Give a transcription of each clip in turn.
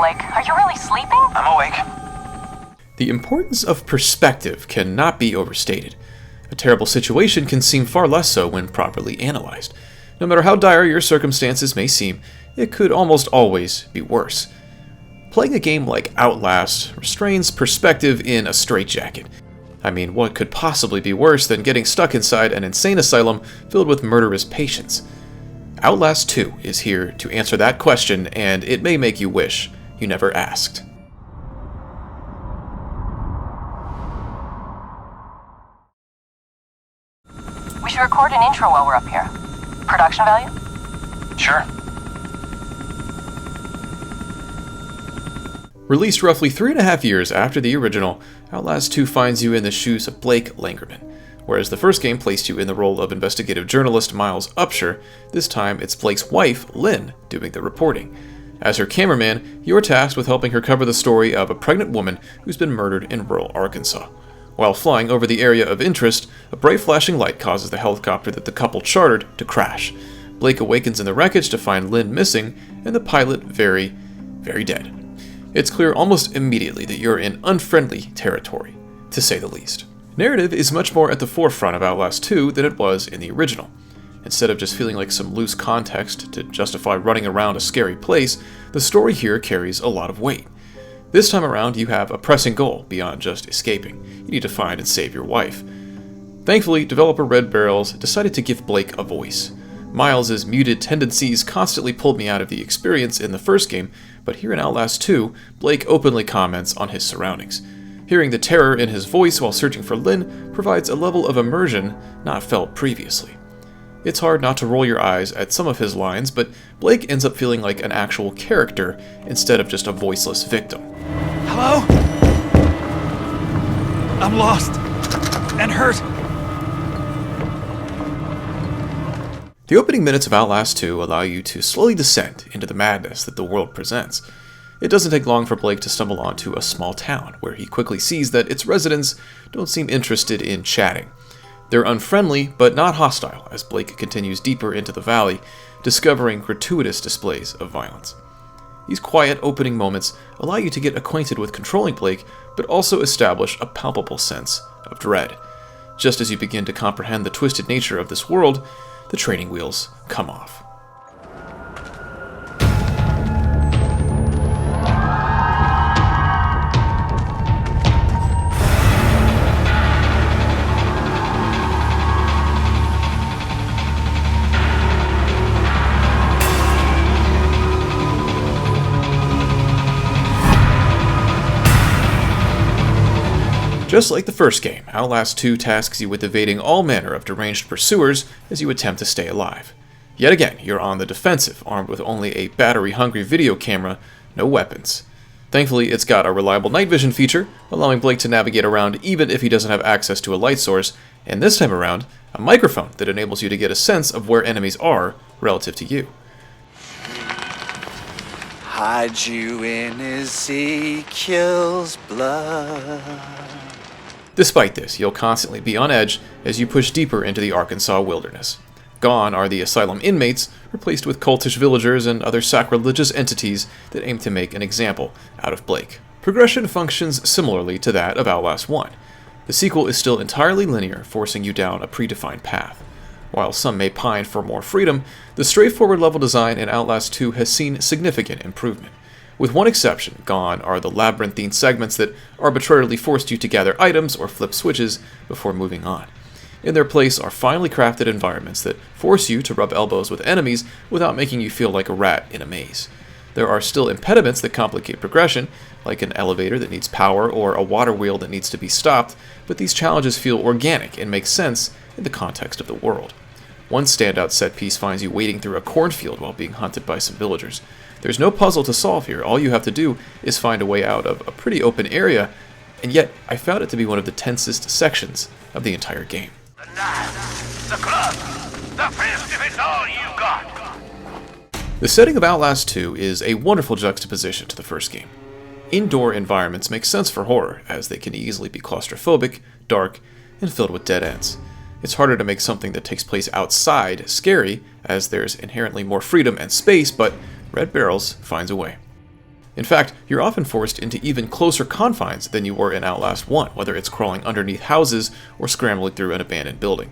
Blake. Are you really sleeping? I'm awake. The importance of perspective cannot be overstated. A terrible situation can seem far less so when properly analyzed. No matter how dire your circumstances may seem, it could almost always be worse. Playing a game like Outlast restrains perspective in a straitjacket. I mean, what could possibly be worse than getting stuck inside an insane asylum filled with murderous patients? Outlast 2 is here to answer that question, and it may make you wish you never asked. We should record an intro while we're up here. Production value? Sure. Released roughly 3.5 years after the original, Outlast 2 finds you in the shoes of Blake Langerman. Whereas the first game placed you in the role of investigative journalist Miles Upshur, this time it's Blake's wife, Lynn, doing the reporting. As her cameraman, you're tasked with helping her cover the story of a pregnant woman who's been murdered in rural Arkansas. While flying over the area of interest, a bright flashing light causes the helicopter that the couple chartered to crash. Blake awakens in the wreckage to find Lynn missing, and the pilot very, very dead. It's clear almost immediately that you're in unfriendly territory, to say the least. Narrative is much more at the forefront of Outlast 2 than it was in the original. Instead of just feeling like some loose context to justify running around a scary place, the story here carries a lot of weight. This time around, you have a pressing goal beyond just escaping. You need to find and save your wife. Thankfully, developer Red Barrels decided to give Blake a voice. Miles' muted tendencies constantly pulled me out of the experience in the first game, but here in Outlast 2, Blake openly comments on his surroundings. Hearing the terror in his voice while searching for Lynn provides a level of immersion not felt previously. It's hard not to roll your eyes at some of his lines, but Blake ends up feeling like an actual character instead of just a voiceless victim. Hello? I'm lost and hurt. The opening minutes of Outlast 2 allow you to slowly descend into the madness that the world presents. It doesn't take long for Blake to stumble onto a small town, where he quickly sees that its residents don't seem interested in chatting. They're unfriendly, but not hostile, as Blake continues deeper into the valley, discovering gratuitous displays of violence. These quiet opening moments allow you to get acquainted with controlling Blake, but also establish a palpable sense of dread. Just as you begin to comprehend the twisted nature of this world, the training wheels come off. Just like the first game, Outlast 2 tasks you with evading all manner of deranged pursuers as you attempt to stay alive. Yet again, you're on the defensive, armed with only a battery-hungry video camera, no weapons. Thankfully, it's got a reliable night vision feature, allowing Blake to navigate around even if he doesn't have access to a light source, and this time around, a microphone that enables you to get a sense of where enemies are relative to you. Hide you in Ezekiel's blood. Despite this, you'll constantly be on edge as you push deeper into the Arkansas wilderness. Gone are the asylum inmates, replaced with cultish villagers and other sacrilegious entities that aim to make an example out of Blake. Progression functions similarly to that of Outlast 1. The sequel is still entirely linear, forcing you down a predefined path. While some may pine for more freedom, the straightforward level design in Outlast 2 has seen significant improvement. With one exception, gone are the labyrinthine segments that arbitrarily forced you to gather items or flip switches before moving on. In their place are finely crafted environments that force you to rub elbows with enemies without making you feel like a rat in a maze. There are still impediments that complicate progression, like an elevator that needs power or a water wheel that needs to be stopped, but these challenges feel organic and make sense in the context of the world. One standout set piece finds you wading through a cornfield while being hunted by some villagers. There's no puzzle to solve here. All you have to do is find a way out of a pretty open area, and yet I found it to be one of the tensest sections of the entire game. The knife, the club, the fist, if it's all you got. The setting of Outlast 2 is a wonderful juxtaposition to the first game. Indoor environments make sense for horror, as they can easily be claustrophobic, dark, and filled with dead ends. It's harder to make something that takes place outside scary, as there's inherently more freedom and space, but Red Barrels finds a way. In fact, you're often forced into even closer confines than you were in Outlast 1, whether it's crawling underneath houses or scrambling through an abandoned building.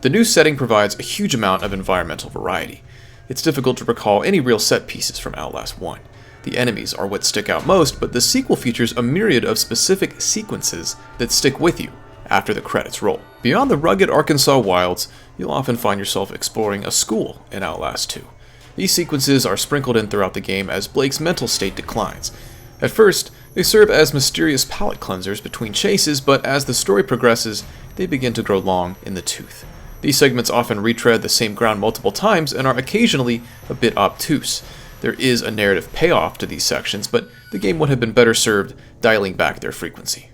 The new setting provides a huge amount of environmental variety. It's difficult to recall any real set pieces from Outlast 1. The enemies are what stick out most, but the sequel features a myriad of specific sequences that stick with you after the credits roll. Beyond the rugged Arkansas wilds, you'll often find yourself exploring a school in Outlast 2. These sequences are sprinkled in throughout the game as Blake's mental state declines. At first, they serve as mysterious palate cleansers between chases, but as the story progresses, they begin to grow long in the tooth. These segments often retread the same ground multiple times and are occasionally a bit obtuse. There is a narrative payoff to these sections, but the game would have been better served dialing back their frequency.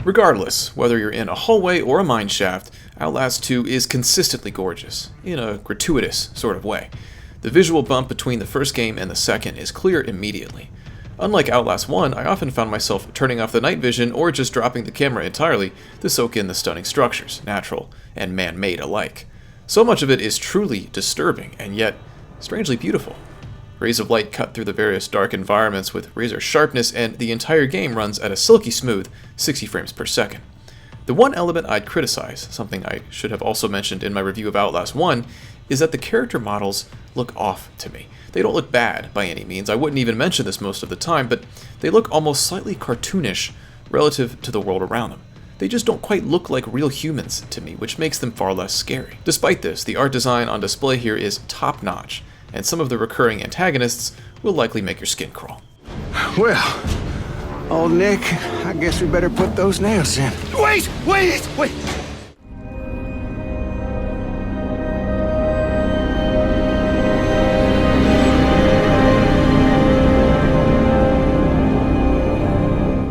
Regardless, whether you're in a hallway or a mine shaft, Outlast 2 is consistently gorgeous, in a gratuitous sort of way. The visual bump between the first game and the second is clear immediately. Unlike Outlast 1, I often found myself turning off the night vision or just dropping the camera entirely to soak in the stunning structures, natural and man-made alike. So much of it is truly disturbing, and yet strangely beautiful. Rays of light cut through the various dark environments with razor sharpness, and the entire game runs at a silky smooth 60 frames per second. The one element I'd criticize, something I should have also mentioned in my review of Outlast 1, is that the character models look off to me. They don't look bad by any means, I wouldn't even mention this most of the time, but they look almost slightly cartoonish relative to the world around them. They just don't quite look like real humans to me, which makes them far less scary. Despite this, the art design on display here is top-notch, and some of the recurring antagonists will likely make your skin crawl. Well, old Nick, I guess we better put those nails in. Wait!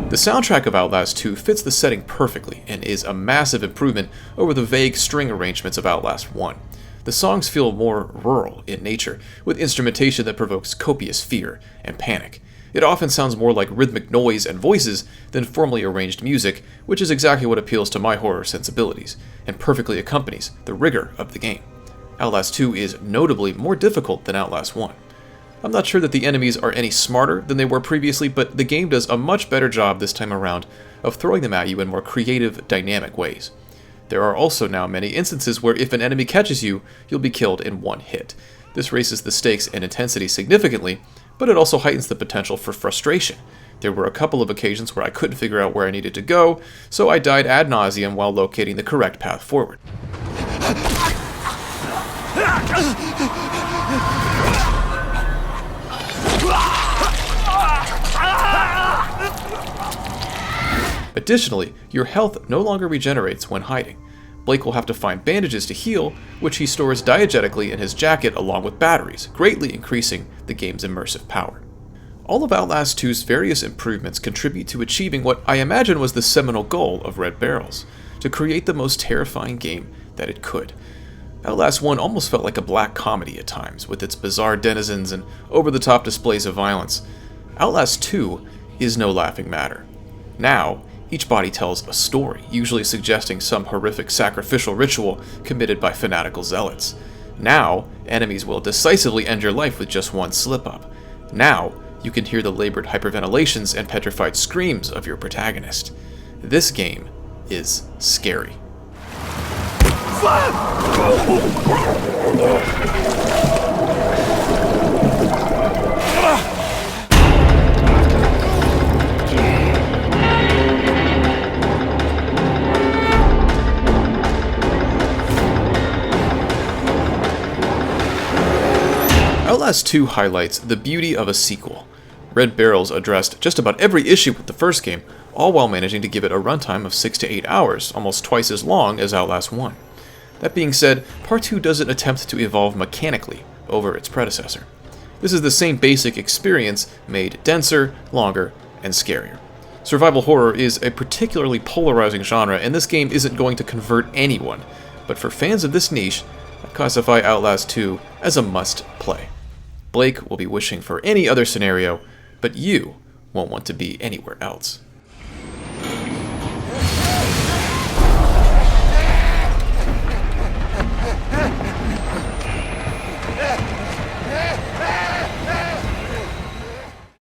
The soundtrack of Outlast 2 fits the setting perfectly and is a massive improvement over the vague string arrangements of Outlast 1. The songs feel more rural in nature, with instrumentation that provokes copious fear and panic. It often sounds more like rhythmic noise and voices than formally arranged music, which is exactly what appeals to my horror sensibilities, and perfectly accompanies the rigor of the game. Outlast 2 is notably more difficult than Outlast 1. I'm not sure that the enemies are any smarter than they were previously, but the game does a much better job this time around of throwing them at you in more creative, dynamic ways. There are also now many instances where if an enemy catches you, you'll be killed in one hit. This raises the stakes and intensity significantly, but it also heightens the potential for frustration. There were a couple of occasions where I couldn't figure out where I needed to go, so I died ad nauseum while locating the correct path forward. Additionally, your health no longer regenerates when hiding. Blake will have to find bandages to heal, which he stores diegetically in his jacket along with batteries, greatly increasing the game's immersive power. All of Outlast 2's various improvements contribute to achieving what I imagine was the seminal goal of Red Barrels, to create the most terrifying game that it could. Outlast 1 almost felt like a black comedy at times, with its bizarre denizens and over-the-top displays of violence. Outlast 2 is no laughing matter. Now, each body tells a story, usually suggesting some horrific sacrificial ritual committed by fanatical zealots. Now, enemies will decisively end your life with just one slip-up. Now, you can hear the labored hyperventilations and petrified screams of your protagonist. This game is scary. Outlast 2 highlights the beauty of a sequel. Red Barrels addressed just about every issue with the first game, all while managing to give it a runtime of 6 to 8 hours, almost twice as long as Outlast 1. That being said, Part 2 doesn't attempt to evolve mechanically over its predecessor. This is the same basic experience, made denser, longer, and scarier. Survival horror is a particularly polarizing genre, and this game isn't going to convert anyone, but for fans of this niche, I classify Outlast 2 as a must-play. Blake will be wishing for any other scenario, but you won't want to be anywhere else.